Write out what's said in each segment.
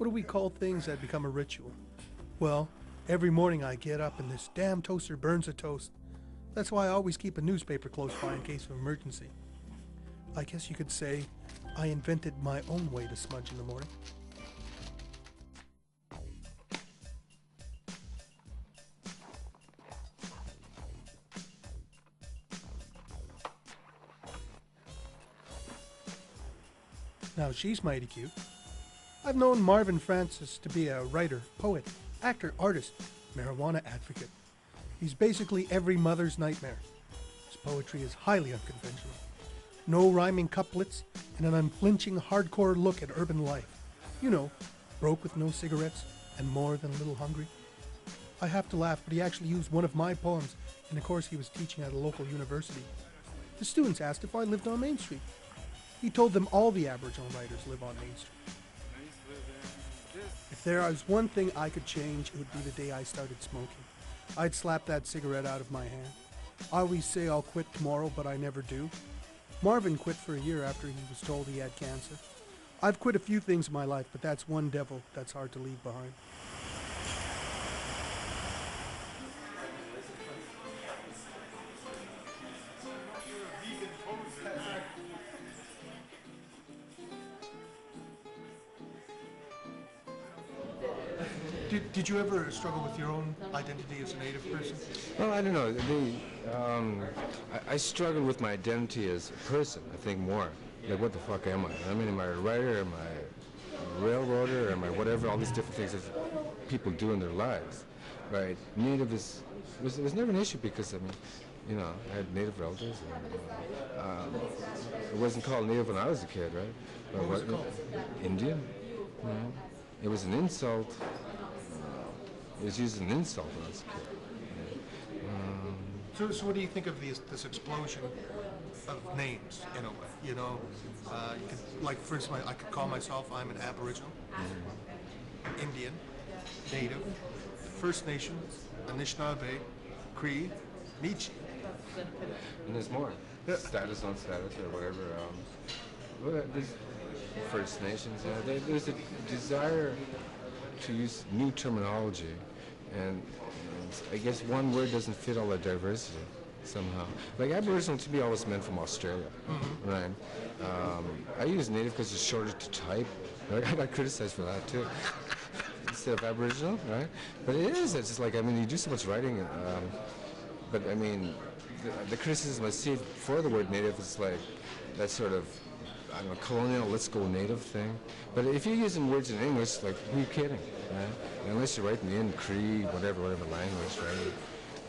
What do we call things that become a ritual? Well, every morning I get up and this damn toaster burns a toast. That's why I always keep a newspaper close by in case of emergency. I guess you could say I invented my own way to smudge in the morning. Now she's mighty cute. I've known Marvin Francis to be a writer, poet, actor, artist, marijuana advocate. He's basically every mother's nightmare. His poetry is highly unconventional. No rhyming couplets and an unflinching hardcore look at urban life. You know, broke with no cigarettes and more than a little hungry. I have to laugh, but he actually used one of my poems in a course he was teaching at a local university. The students asked if I lived on Main Street. He told them all the Aboriginal writers live on Main Street. If there was one thing I could change, it would be the day I started smoking. I'd slap that cigarette out of my hand. I always say I'll quit tomorrow, but I never do. Marvin quit for a year after he was told he had cancer. I've quit a few things in my life, but that's one devil that's hard to leave behind. Did you ever struggle with your own identity as a Native person? Well, I don't know. I struggle with my identity as a person, I think, more. Like, what the fuck am I? I mean, am I a writer? Am I a railroader? Am I whatever? All these different things that people do in their lives, right? Native was never an issue because, I mean, you know, I had Native relatives. And, it wasn't called Native when I was a kid, right? What was it called? Indian. You know? It was an insult. It was used as an insult when I was a kid. So what do you think of this explosion of names, in a way? You know, like for instance, I could call myself, I'm an Aboriginal, Indian, Native, First Nations, Anishinaabe, Cree, Nietzsche. And there's more. Status on status or whatever. Well, there's First Nations. There's a desire to use new terminology, and I guess one word doesn't fit all that diversity somehow. Like Aboriginal to me always meant from Australia, right? I use Native because it's shorter to type. I got criticized for that too. Instead of Aboriginal, right? But it is. It's just like, I mean, you do so much writing, but I mean, the criticism I see for the word Native is like that sort of, I don't know, colonial, let's go Native thing. But if you're using words in English, like, who are you kidding, right? Unless you're writing in Cree, whatever language, right?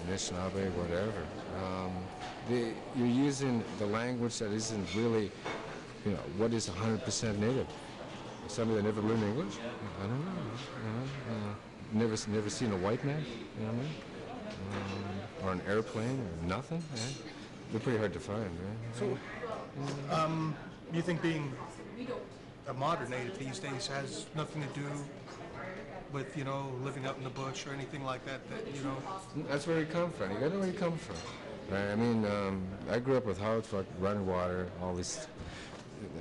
Anishinaabe, whatever. You're using the language that isn't really, you know, what is 100% Native? Somebody that never learned English? I don't know. Never seen a white man, you know what I mean? Or an airplane, or nothing, right? They're pretty hard to find, right? So, you think being a modern Native these days has nothing to do with, you know, living out in the bush or anything like that, you know? That's where you come from. You gotta know where you come from, right? I mean, I grew up with hard fuck, running water, all this.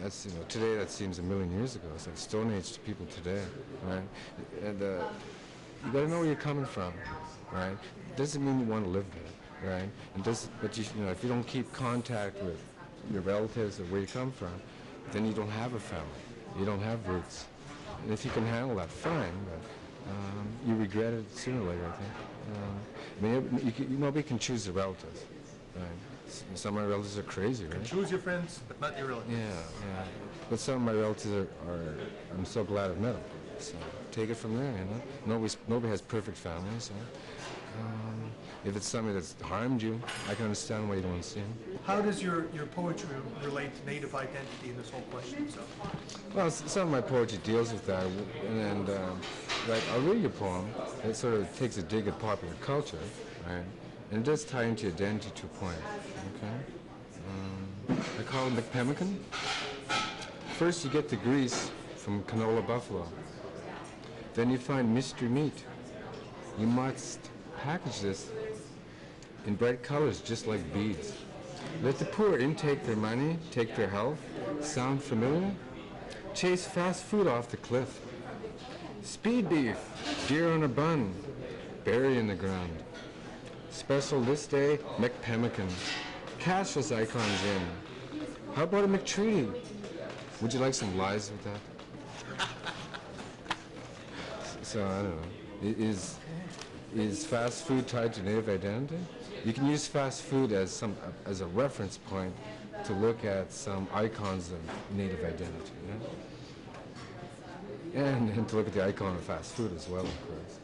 That's, you know, today that seems a million years ago. It's like Stone Age to people today, right? And you gotta know where you're coming from, right? Doesn't mean you want to live there, right? But you know, if you don't keep contact with your relatives or where you come from, then you don't have a family. You don't have roots. And if you can handle that, fine, but you regret it sooner or later, I think. I mean, nobody can choose their relatives, right? Some of my relatives are crazy, right? You can choose your friends, but not your relatives. Yeah. But some of my relatives are I'm so glad I've met them. So take it from there, you know? Nobody has perfect families, right? If it's somebody that's harmed you, I can understand why you don't want to see him. How does your poetry relate to Native identity in this whole question? So? Well, some of my poetry deals with that, and like I'll read your poem. It sort of takes a dig at popular culture, right? And it does tie into your identity to a point, okay? I call it McPemmican. First you get the grease from canola buffalo. Then you find mystery meat. You must package this in bright colors just like beads. Let the poor intake their money, take their health. Sound familiar? Chase fast food off the cliff. Speed beef, deer on a bun, berry in the ground. Special this day, McPemmican. Cashless icons in. How about a McTreaty? Would you like some lies with that? So I don't know. Is fast food tied to native identity? You can use fast food as a reference point to look at some icons of native identity, you know? And to look at the icon of fast food as well, of course.